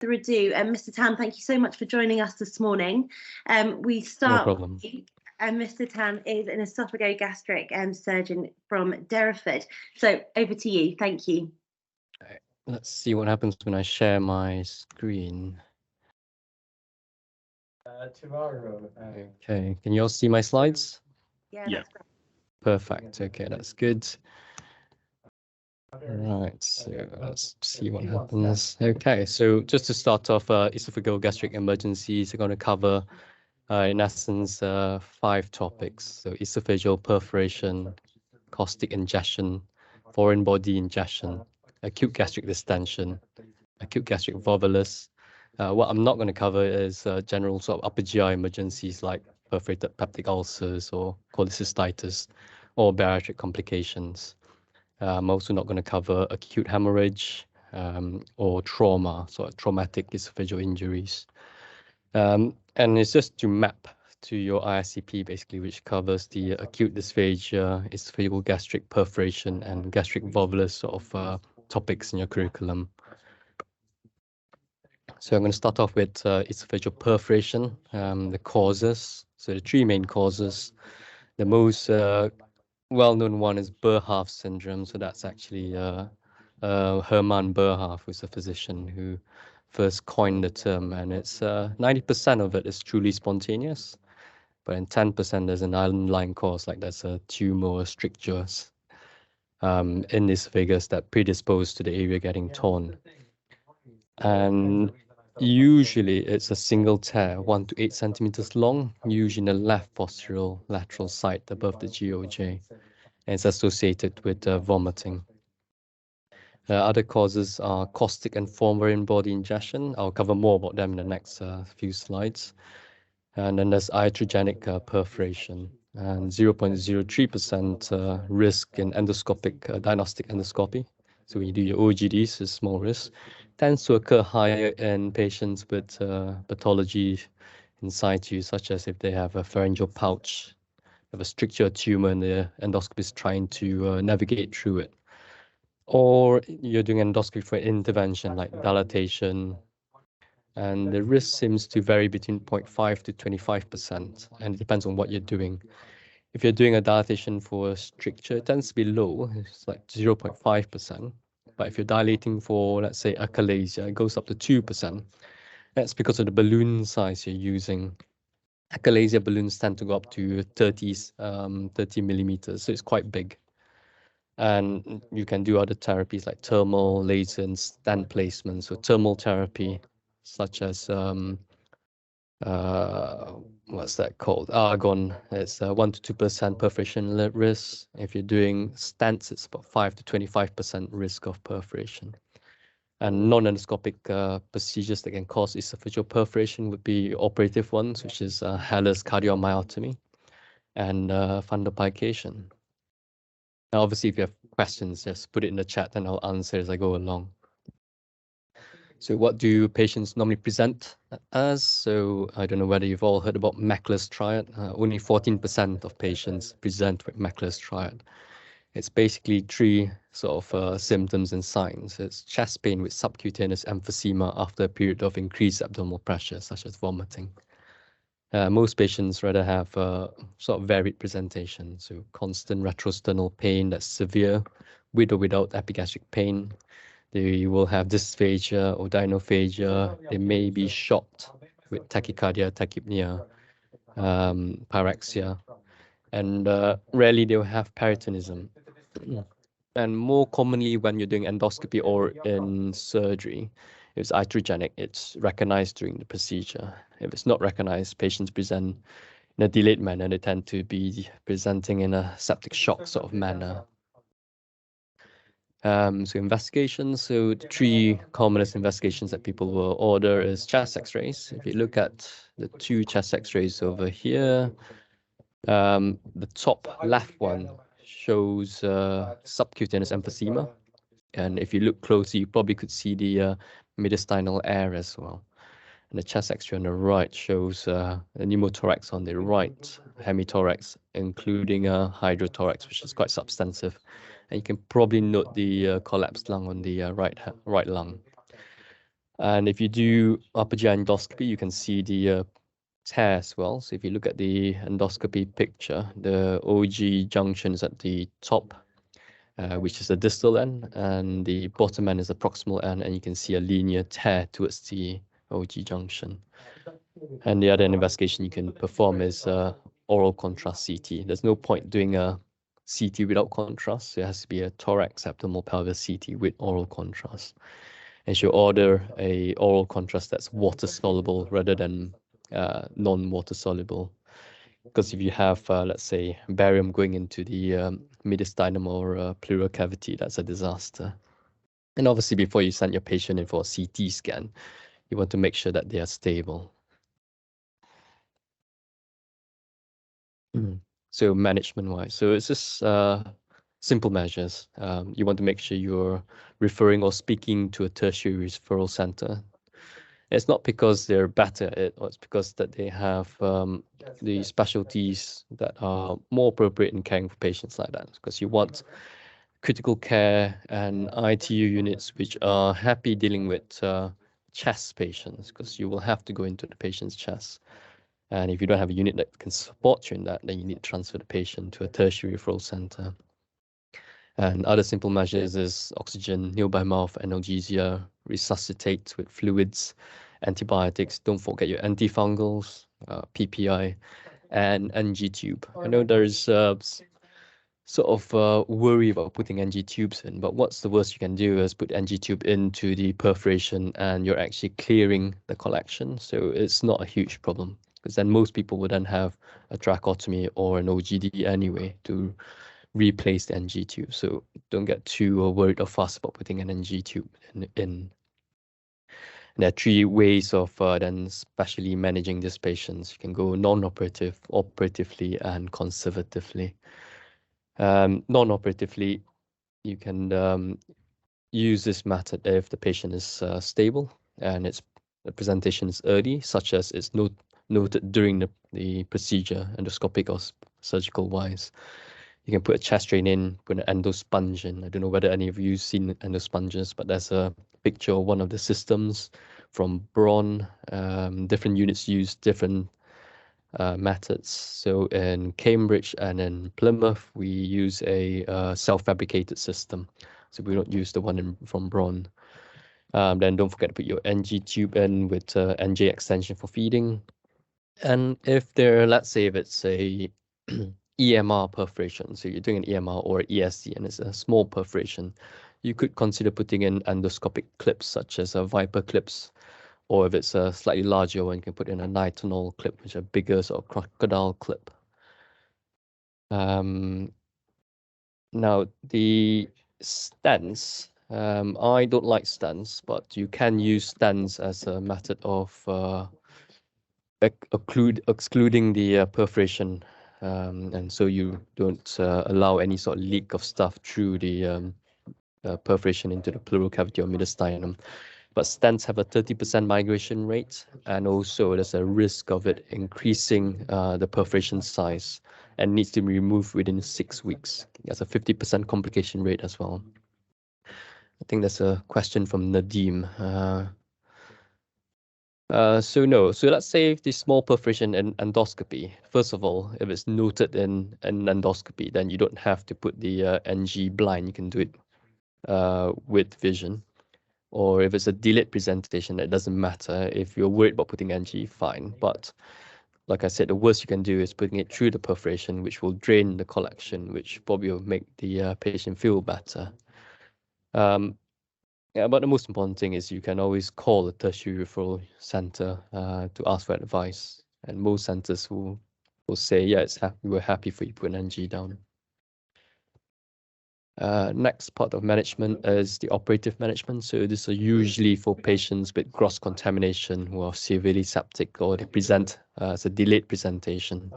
further ado, Mr. Tham, thank you so much for joining us this morning. We start. No problem. Mr. Tham is an oesophago-gastric surgeon from Derriford. So over to you. Thank you. Let's see what happens when I share my screen. Tomorrow. Okay, can you all see my slides? Yeah. Yeah. That's great. Perfect. Okay, that's good. Right, so let's see what happens. Okay, so just to start off, esophageal-gastric emergencies are going to cover, in essence, 5 topics. So esophageal perforation, caustic ingestion, foreign body ingestion, acute gastric distension, acute gastric volvulus. What I'm not going to cover is general sort of upper GI emergencies like perforated peptic ulcers or cholecystitis or bariatric complications. I'm also not going to cover acute hemorrhage or trauma, so traumatic esophageal injuries. And it's just to map to your ISCP, basically, which covers the acute dysphagia, esophageal gastric perforation, and gastric volvulus sort of topics in your curriculum. So I'm going to start off with esophageal perforation, the causes. So the 3 main causes. The most well-known one is Burhoff syndrome. So that's actually Hermann Burhoff, who's a physician who first coined the term, and it's 90% of it is truly spontaneous, but in 10% there's an underlying cause, like there's a tumor or strictures in the esophagus that predispose to the area getting torn. And usually it's a single tear, 1 to 8 centimeters long, usually in the left postural lateral side above the GOJ. And it's associated with vomiting. Other causes are caustic and foreign body ingestion. I'll cover more about them in the next few slides. And then there's iatrogenic perforation and 0.03% risk in endoscopic diagnostic endoscopy. So when you do your OGDs, it's small risk. Tends to occur higher in patients with pathology in situ, such as if they have a pharyngeal pouch, have a stricture tumor, and the endoscopy is trying to navigate through it. Or you're doing endoscopy for intervention like dilatation, and the risk seems to vary between 0.5 to 25%, and it depends on what you're doing. If you're doing a dilatation for a stricture, it tends to be low, it's like 0.5%. But if you're dilating for, let's say, achalasia, it goes up to 2%. That's because of the balloon size you're using. Achalasia balloons tend to go up to 30 millimeters, so it's quite big. And you can do other therapies like thermal, laser, and stent placement. So thermal therapy, such as what's that called? Argon. It's 1 to 2% perforation risk. If you're doing stents, it's about 5 to 25% risk of perforation. And non-endoscopic procedures that can cause esophageal perforation would be operative ones, which is Haller's cardiomyotomy and fundoplication. Now, obviously, if you have questions, just put it in the chat and I'll answer as I go along. So what do patients normally present as? So I don't know whether you've all heard about Mechler's triad. Only 14% of patients present with Mechler's triad. It's basically 3 sort of symptoms and signs. It's chest pain with subcutaneous emphysema after a period of increased abdominal pressure, such as vomiting. Most patients rather have sort of varied presentation, so constant retrosternal pain that's severe, with or without epigastric pain. They will have dysphagia or dinophagia. They may be shocked with tachycardia, tachypnea, pyrexia, and rarely they'll have peritonism. And more commonly when you're doing endoscopy or in surgery, if it's iatrogenic, it's recognized during the procedure. If it's not recognized, patients present in a delayed manner. They tend to be presenting in a septic shock sort of manner. So investigations, so the 3 commonest investigations that people will order is chest x-rays. If you look at the 2 chest x-rays over here, the top left one shows subcutaneous emphysema. And if you look closely, you probably could see the mediastinal air as well. And the chest x-ray on the right shows a pneumothorax on the right, hemithorax, including a hydrothorax, which is quite substantive. And you can probably note the collapsed lung on the right lung. And if you do upper GI endoscopy, you can see the tear as well. So if you look at the endoscopy picture, the OG junction is at the top, which is the distal end, and the bottom end is the proximal end, and you can see a linear tear towards the OG junction. And the other investigation you can perform is oral contrast CT. There's no point doing a CT without contrast. So it has to be a thorax abdominal pelvis CT with oral contrast. And she'll order a oral contrast that's water soluble rather than non-water soluble. Because if you have, let's say, barium going into the mediastinum or pleural cavity, that's a disaster. And obviously, before you send your patient in for a CT scan, you want to make sure that they are stable. So management-wise, so it's just simple measures. You want to make sure you're referring or speaking to a tertiary referral center. It's not because they're better at it, or it's because that they have the specialties that are more appropriate in caring for patients like that. Because you want critical care and ITU units which are happy dealing with chest patients, because you will have to go into the patient's chest. And if you don't have a unit that can support you in that, then you need to transfer the patient to a tertiary referral center. And other simple measures is oxygen, nearby mouth, analgesia, resuscitate with fluids, antibiotics. Don't forget your antifungals, PPI, and NG tube. I know there's sort of worry about putting NG tubes in, but what's the worst you can do is put NG tube into the perforation and you're actually clearing the collection. So it's not a huge problem, because then most people would then have a tracheotomy or an OGD anyway to replace the NG tube. So don't get too worried or fussed about putting an NG tube in. And there are three ways of then specially managing these patients. You can go non-operative, operatively, and conservatively. Non-operatively, you can use this method if the patient is stable and the presentation is early, such as it's noted during the procedure, endoscopic or surgical wise. You can put a chest drain in, put an endosponge in. I don't know whether any of you seen endosponges, but there's a picture of one of the systems from Braun. Different units use different methods. So in Cambridge and in Plymouth, we use a self-fabricated system. So we don't use the one from Braun. Then don't forget to put your NG tube in with NJ extension for feeding. And if there, let's say if it's a EMR perforation, so you're doing an EMR or ESD and it's a small perforation, you could consider putting in endoscopic clips such as Viper clips, or if it's a slightly larger one, you can put in a nitinol clip, which are bigger sort of crocodile clip. Now the stents, I don't like stents, but you can use stents as a method of excluding the perforation, and so you don't allow any sort of leak of stuff through the perforation into the pleural cavity or mediastinum. But stents have a 30% migration rate, and also there's a risk of it increasing the perforation size and needs to be removed within 6 weeks. There's a 50% complication rate as well. I think there's a question from Nadim. So let's say the small perforation in endoscopy. First of all, if it's noted in an endoscopy, then you don't have to put the NG blind. You can do it with vision. Or if it's a delayed presentation, it doesn't matter. If you're worried about putting NG, fine. But like I said, the worst you can do is putting it through the perforation, which will drain the collection, which probably will make the patient feel better. Yeah, but the most important thing is you can always call the tertiary referral center to ask for advice. And most centers will say, yeah, we're happy for you to put an NG down. Next part of management is the operative management. So this is usually for patients with gross contamination who are severely septic or they present as a delayed presentation.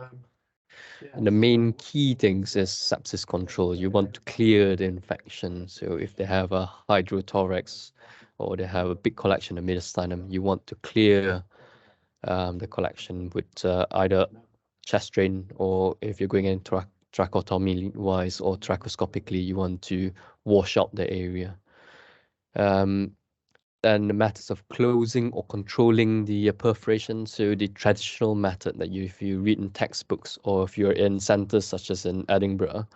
And the main key things is sepsis control. You want to clear the infection. So if they have a hydrothorax or they have a big collection of mediastinum, you want to clear the collection with either chest drain, or if you're going in tracheotomy wise or trachoscopically, you want to wash out the area. and the methods of closing or controlling the perforation. So the traditional method that if you read in textbooks or if you're in centers such as in Edinburgh,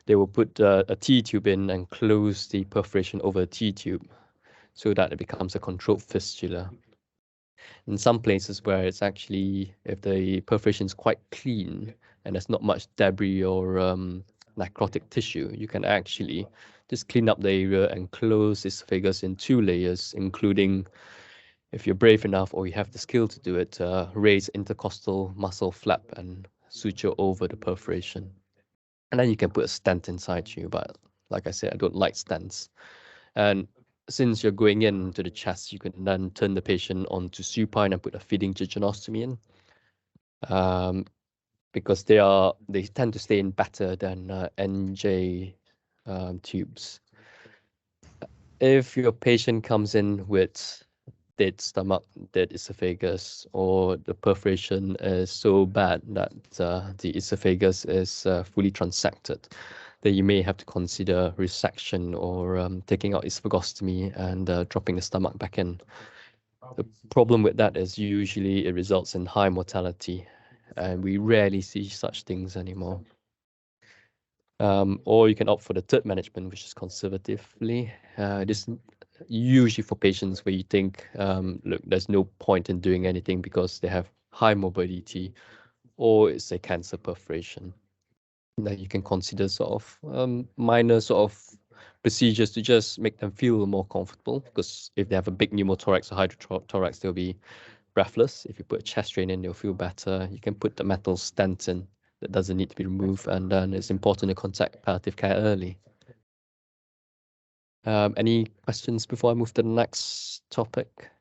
they will put a T-tube in and close the perforation over a T-tube so that it becomes a controlled fistula. In some places where it's actually, if the perforation is quite clean and there's not much debris or necrotic tissue, you can actually just clean up the area and close the esophagus in 2 layers, including, if you're brave enough or you have the skill to do it, raise intercostal muscle flap and suture over the perforation. And then you can put a stent inside you, but like I said, I don't like stents. And since you're going into the chest, you can then turn the patient onto supine and put a feeding jejunostomy in, because they tend to stay in better than NJ tubes. If your patient comes in with dead stomach, dead esophagus, or the perforation is so bad that the esophagus is fully transected, then you may have to consider resection or taking out esophagostomy and dropping the stomach back in. The problem with that is usually it results in high mortality, and we rarely see such things anymore. Or you can opt for the third management, which is conservatively. This usually for patients where you think, look, there's no point in doing anything because they have high morbidity or it's a cancer perforation. Then you can consider sort of minor sort of procedures to just make them feel more comfortable, because if they have a big pneumothorax or hydrothorax, they'll be breathless. If you put a chest drain in, they'll feel better. You can put the metal stent in that doesn't need to be removed, and then it's important to contact palliative care early. Any questions before I move to the next topic?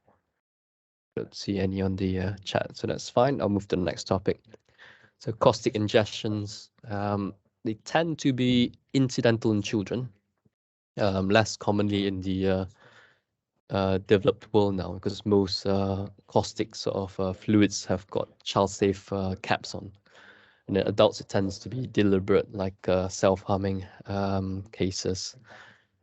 Don't see any on the chat, so that's fine. I'll move to the next topic. So caustic ingestions, they tend to be incidental in children, less commonly in the developed world now, because most caustic sort of fluids have got child-safe caps on. And in adults, it tends to be deliberate, like self-harming cases.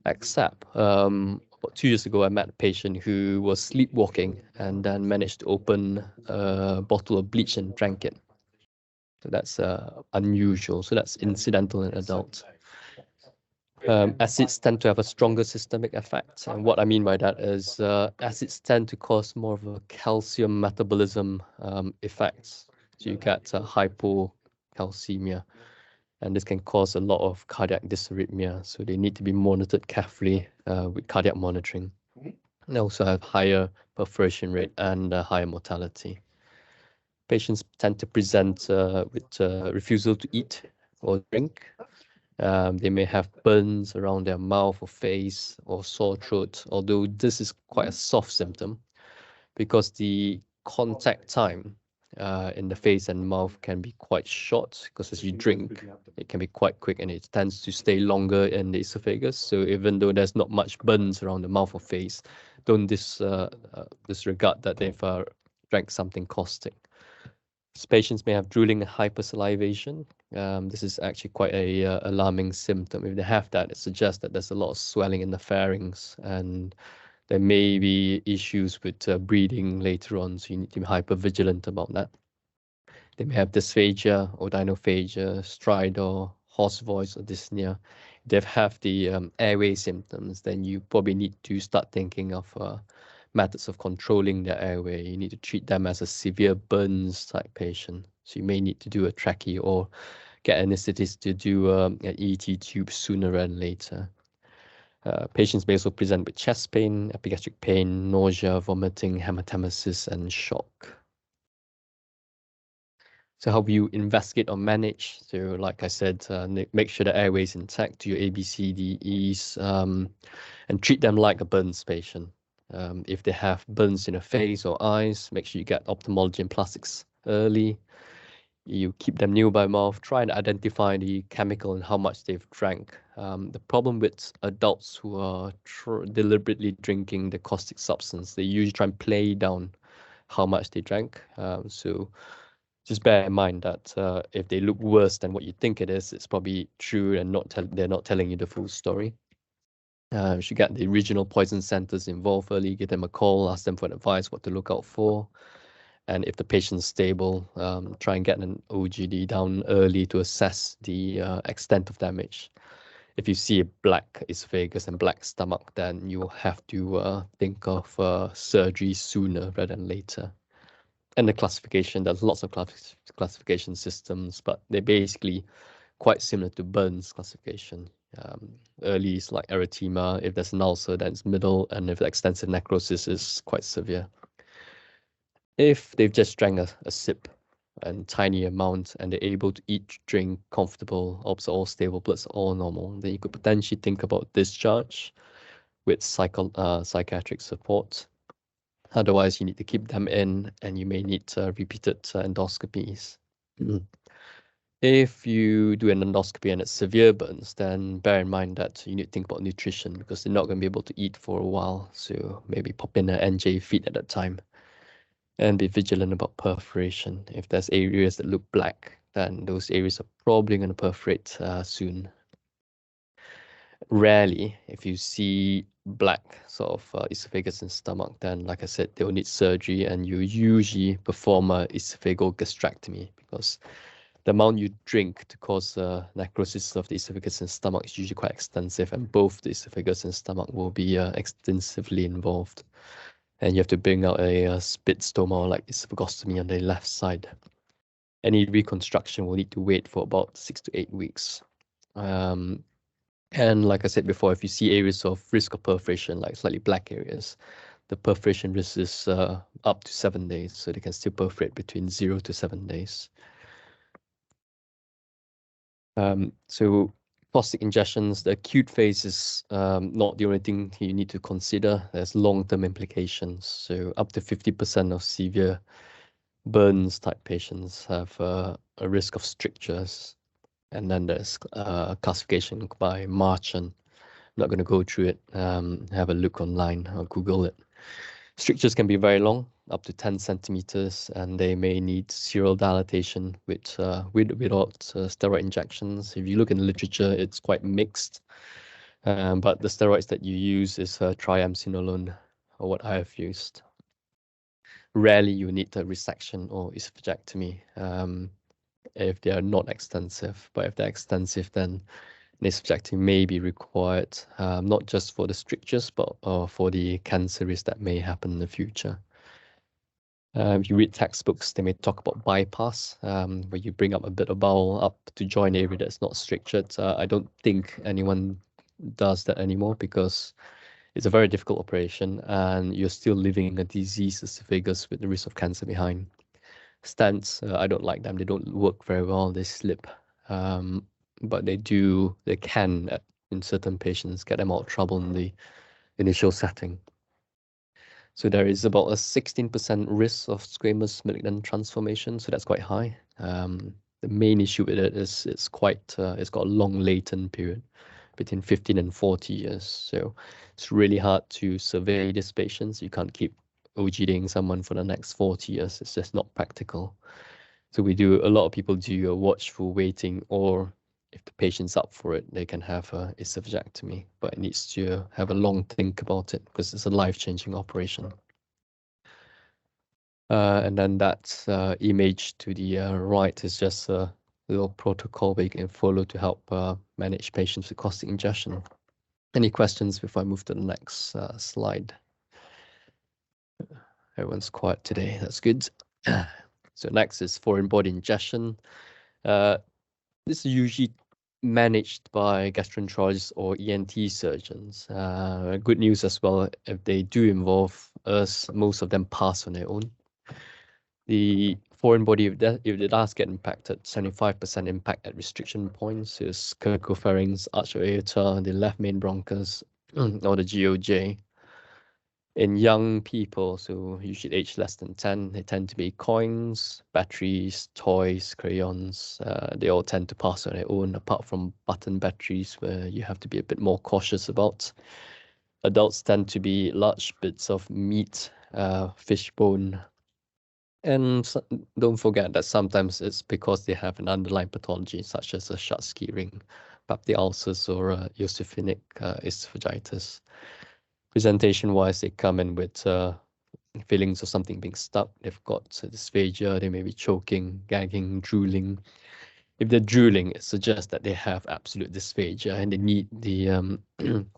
Except about 2 years ago, I met a patient who was sleepwalking and then managed to open a bottle of bleach and drank it. So that's unusual. So that's incidental in adults. Acids tend to have a stronger systemic effect. And what I mean by that is acids tend to cause more of a calcium metabolism effects. So you get hypocalcemia. And this can cause a lot of cardiac dysarrhythmia. So they need to be monitored carefully with cardiac monitoring. They also have higher perforation rate and higher mortality. Patients tend to present with refusal to eat or drink. They may have burns around their mouth or face or sore throat, although this is quite a soft symptom because the contact time in the face and mouth can be quite short, because as you drink, it can be quite quick and it tends to stay longer in the esophagus. So even though there's not much burns around the mouth or face, don't disregard that they've drank something caustic. These patients may have drooling and hypersalivation. This is actually quite a alarming symptom. If they have that, it suggests that there's a lot of swelling in the pharynx, and there may be issues with breathing later on, so you need to be hyper vigilant about that. They may have dysphagia or dinophagia, stridor, hoarse voice, or dyspnea. If they have the airway symptoms, then you probably need to start thinking of methods of controlling the airway. You need to treat them as a severe burns type patient. So you may need to do a trachea or get anesthetist to do an ET tube sooner rather than later. Patients may also present with chest pain, epigastric pain, nausea, vomiting, hematemesis, and shock. So how you investigate or manage? So like I said, make sure the airway is intact, do your ABCDEs, and treat them like a burns patient. If they have burns in the face or eyes, make sure you get ophthalmology and plastics early. You keep them nearby mouth, try and identify the chemical and how much they've drank. The problem with adults who are deliberately drinking the caustic substance, they usually try and play down how much they drank. So just bear in mind that if they look worse than what you think it is, it's probably true and they're not telling you the full story. You should get the regional poison centers involved early, give them a call, ask them for advice, what to look out for. And if the patient's stable, try and get an OGD down early to assess the extent of damage. If you see a black esophagus and black stomach, then you will have to think of surgery sooner rather than later. And the classification, there's lots of classification systems, but they're basically quite similar to Burns classification. Early is like erythema. If there's an ulcer, then it's middle, and if extensive necrosis is quite severe. If they've just drank a sip and tiny amount and they're able to eat, drink, comfortable, obs are all stable, bloods are all normal, then you could potentially think about discharge with psychiatric support. Otherwise, you need to keep them in and you may need repeated endoscopies. If you do an endoscopy and it's severe burns, then bear in mind that you need to think about nutrition because they're not going to be able to eat for a while. So maybe pop in an NJ feed at that time. And be vigilant about perforation. If there's areas that look black, then those areas are probably going to perforate soon. Rarely, if you see black sort of esophagus and stomach, then like I said, they'll need surgery and you usually perform a oesophago-gastrectomy because the amount you drink to cause necrosis of the esophagus and stomach is usually quite extensive, and both the esophagus and stomach will be extensively involved. And you have to bring out a spit stoma or like esophagostomy on the left side. Any reconstruction will need to wait for about 6 to 8 weeks. And like I said before, if you see areas of risk of perforation, like slightly black areas, the perforation risk is up to 7 days. So they can still perforate between 0 to 7 days. So caustic ingestions, the acute phase is not the only thing you need to consider. There's long-term implications. So up to 50% of severe burns type patients have a risk of strictures. And then there's classification by Marchand. I'm not going to go through it. Have a look online or Google it. Strictures can be very long, up to 10 centimeters, and they may need serial dilatation without steroid injections. If you look in the literature, it's quite mixed. But the steroids that you use is triamcinolone, or what I have used. Rarely you need a resection or esophagectomy if they are not extensive. But if they're extensive, then an esophagectomy may be required, not just for the strictures, but for the cancer risk that may happen in the future. If you read textbooks, they may talk about bypass, where you bring up a bit of bowel up to join area that's not strictured. I don't think anyone does that anymore because it's a very difficult operation and you're still living a diseased esophagus with the risk of cancer behind. Stents, I don't like them. They don't work very well. They slip. But they can, in certain patients, get them out of trouble in the initial setting. So there is about a 16% risk of squamous malignant transformation, so that's quite high. The main issue with it is it's got a long latent period between 15 and 40 years. So it's really hard to survey these patients. You can't keep OGDing someone for the next 40 years. It's just not practical. So a lot of people do a watchful waiting, or if the patient's up for it, they can have a esophagectomy, but it needs to have a long think about it because it's a life-changing operation. And then that image to the right is just a little protocol where you can follow to help manage patients with caustic ingestion. Any questions before I move to the next slide? Everyone's quiet today. That's good. So next is foreign body ingestion. This is usually managed by gastroenterologists or ENT surgeons. Good news as well, if they do involve us, most of them pass on their own. The foreign body, if it does get impacted, 75% impact at restriction points is cervicopharynx, arch aorta, the left main bronchus, or the GOJ. In young people, so usually age less than 10, they tend to be coins, batteries, toys, crayons. They all tend to pass on their own, apart from button batteries, where you have to be a bit more cautious about. Adults tend to be large bits of meat, fish bone. And don't forget that sometimes it's because they have an underlying pathology, such as a Schatzki ring peptic ulcers or eosinophilic esophagitis. Presentation-wise, they come in with feelings of something being stuck. They've got dysphagia. They may be choking, gagging, drooling. If they're drooling, it suggests that they have absolute dysphagia and they need the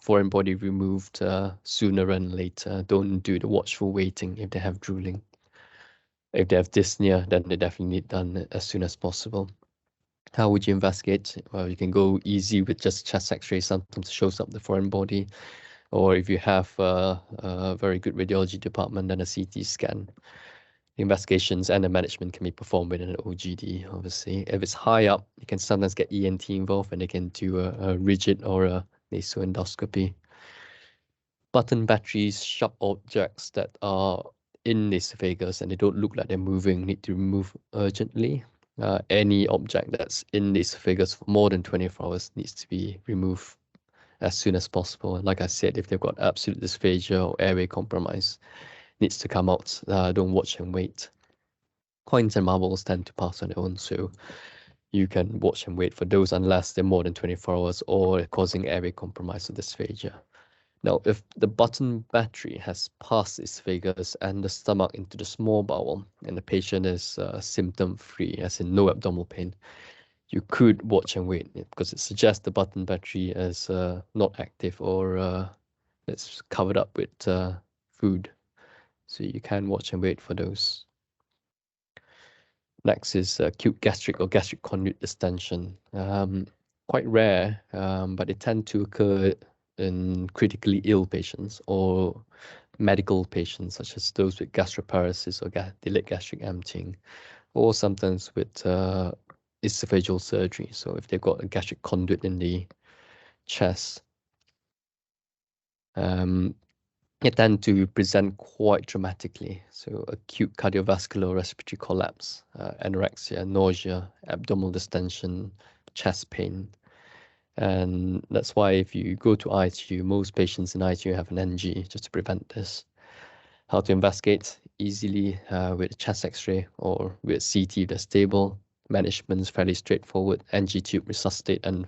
foreign body removed sooner than later. Don't do the watchful waiting if they have drooling. If they have dyspnea, then they definitely need done as soon as possible. How would you investigate? Well, you can go easy with just chest x-ray. Sometimes shows up the foreign body. Or if you have a very good radiology department, then a CT scan. The investigations and the management can be performed within an OGD, obviously. If it's high up, you can sometimes get ENT involved and they can do a rigid or a nasoendoscopy. Button batteries, sharp objects that are in the esophagus and they don't look like they're moving need to remove urgently. Any object that's in the esophagus for more than 24 hours needs to be removed as soon as possible. And like I said, if they've got absolute dysphagia or airway compromise, needs to come out. Don't watch and wait. Coins and marbles tend to pass on their own, so you can watch and wait for those unless they're more than 24 hours or causing airway compromise or dysphagia. Now, if the button battery has passed the esophagus and the stomach into the small bowel and the patient is symptom-free, as in no abdominal pain, you could watch and wait because it suggests the button battery is not active or it's covered up with food. So you can watch and wait for those. Next is acute gastric or gastric conduit distension. Quite rare, but they tend to occur in critically ill patients or medical patients, such as those with gastroparesis or delayed gastric emptying, or sometimes with esophageal surgery. So if they've got a gastric conduit in the chest, they tend to present quite dramatically. So acute cardiovascular respiratory collapse, anorexia, nausea, abdominal distension, chest pain. And that's why if you go to ITU, most patients in ITU have an NG just to prevent this. How to investigate? Easily with a chest x-ray or with CT if they're stable. Management is fairly straightforward. NG tube, resuscitate and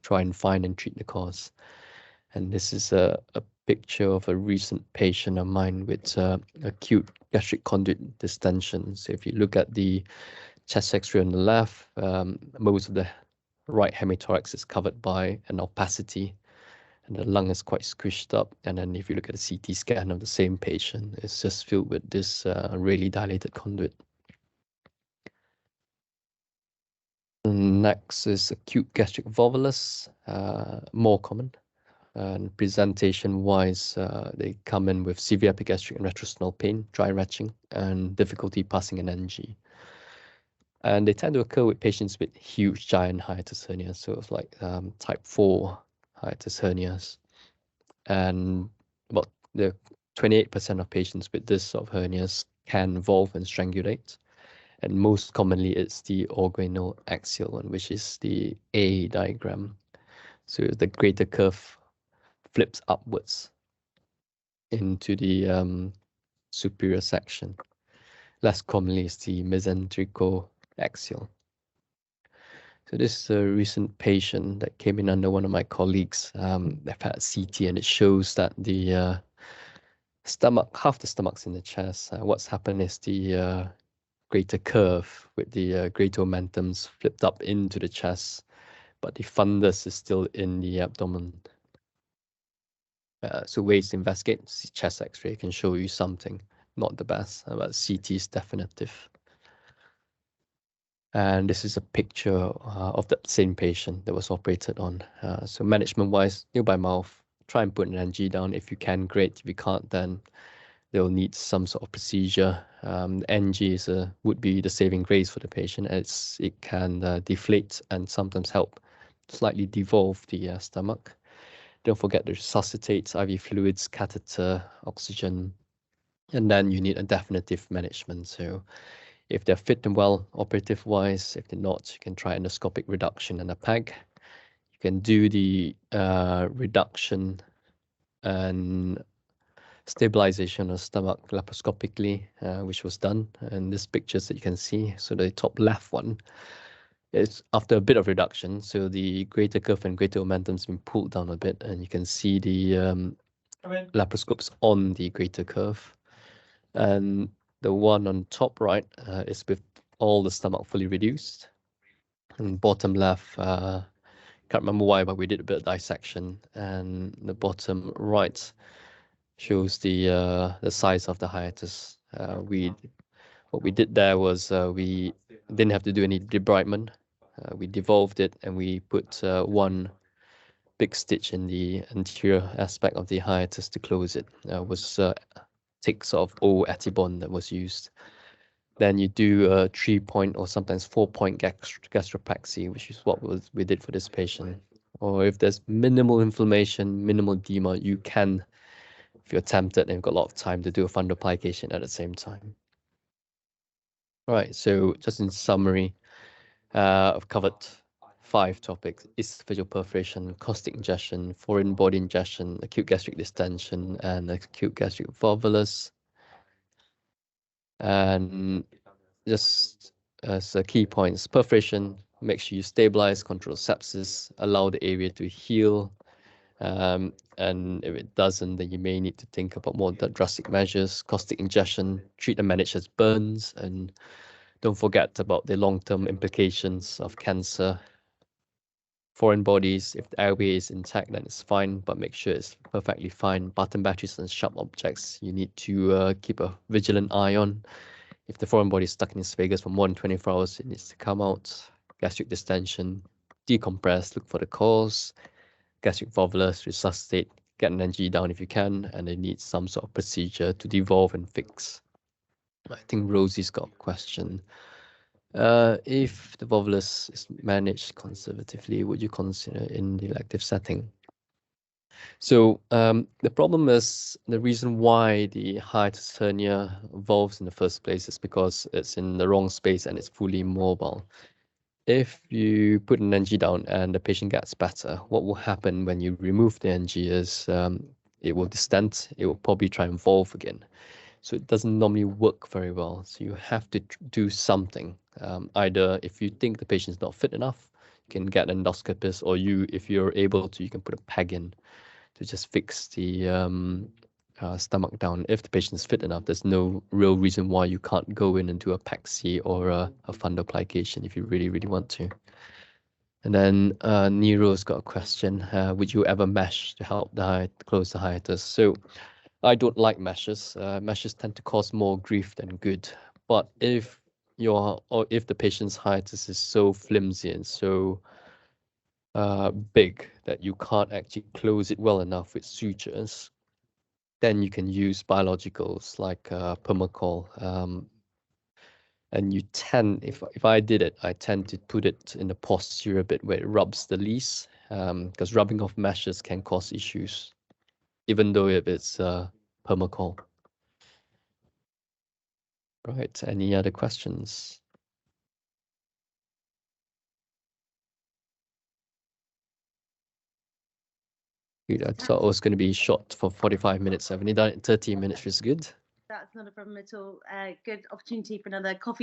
try and find and treat the cause. And this is a picture of a recent patient of mine with acute gastric conduit distension. So if you look at the chest x-ray on the left, most of the right hemithorax is covered by an opacity and the lung is quite squished up. And then if you look at the CT scan of the same patient, it's just filled with this really dilated conduit. Next is acute gastric volvulus, more common. And presentation-wise, they come in with severe epigastric and retrosternal pain, dry retching, and difficulty passing an NG. And they tend to occur with patients with huge, giant hiatus hernias, so it's like type 4 hiatus hernias. And about the 28% of patients with this sort of hernias can volve and strangulate. And most commonly, it's the organoaxial one, which is the A diagram. So the greater curve flips upwards into the superior section. Less commonly is the mesenterico-axial. So this is a recent patient that came in under one of my colleagues. They've had CT and it shows that the stomach, half the stomach's in the chest. What's happened is the greater curve with the greater omentums flipped up into the chest, but the fundus is still in the abdomen. So ways to investigate, chest x-ray can show you something, not the best, but CT is definitive. And this is a picture of that same patient that was operated on. So management-wise, by mouth, try and put an NG down. If you can, great. If you can't, then they'll need some sort of procedure. NG would be the saving grace for the patient, as it can deflate and sometimes help slightly devolve the stomach. Don't forget to resuscitate, IV fluids, catheter, oxygen, and then you need a definitive management. So if they're fit and well, operative-wise, if they're not, you can try endoscopic reduction and a PEG. You can do the reduction and stabilization of stomach laparoscopically, which was done in these pictures that you can see. So the top left one, it's after a bit of reduction. So the greater curve and greater momentum has been pulled down a bit, and you can see the laparoscopes on the greater curve. And the one on top right is with all the stomach fully reduced. And bottom left, can't remember why, but we did a bit of dissection. And the bottom right shows the size of the hiatus. What we did there was we didn't have to do any debridement. We devolved it and we put one big stitch in the anterior aspect of the hiatus to close it. Was thick sort of O Attibon that was used. Then you do a 3-point or sometimes 4-point gastropexy, which is what we did for this patient. Or if there's minimal inflammation, minimal edema, you can, if you're tempted and you've got a lot of time, to do a fundoplication at the same time. All right, so just in summary, I've covered 5 topics: esophageal perforation, caustic ingestion, foreign body ingestion, acute gastric distension, and acute gastric volvulus. And just as key points: perforation, make sure you stabilize, control sepsis, allow the area to heal. And if it doesn't, then you may need to think about more drastic measures. Caustic ingestion, treat and manage as burns, and don't forget about the long-term implications of cancer. Foreign bodies, if the airway is intact, then it's fine, but make sure it's perfectly fine. Button batteries and sharp objects, you need to keep a vigilant eye on. If the foreign body is stuck in esophagus for more than 24 hours, it needs to come out. Gastric distension, decompress, look for the cause. Gastric volvulus, resuscitate, get an NG down if you can, and it needs some sort of procedure to devolve and fix. I think Rosie's got a question. If the volvulus is managed conservatively, would you consider in the elective setting? So the problem is, the reason why the hiatus hernia evolves in the first place is because it's in the wrong space and it's fully mobile. If you put an NG down and the patient gets better, what will happen when you remove the NG is it will distend, it will probably try and evolve again. So it doesn't normally work very well. So you have to do something. Either if you think the patient is not fit enough, you can get an endoscopist, or if you're able to, you can put a peg in to just fix the stomach down. If the patient is fit enough, there's no real reason why you can't go in and do a PECSI or a fundoplication if you really, really want to. And then Nero's got a question. Would you ever mesh to help close the hiatus? So I don't like meshes. Meshes tend to cause more grief than good. But if the patient's hiatus is so flimsy and so big that you can't actually close it well enough with sutures, then you can use biologicals like Permacol. And you tend, if I did it, I tend to put it in the posterior bit where it rubs the least, because rubbing off meshes can cause issues, even though if it's Permacol. Right, any other questions? Good. I thought it was going to be short for 45 minutes. I've only done it in 30 minutes, which is good. That's not a problem at all. Good opportunity for another coffee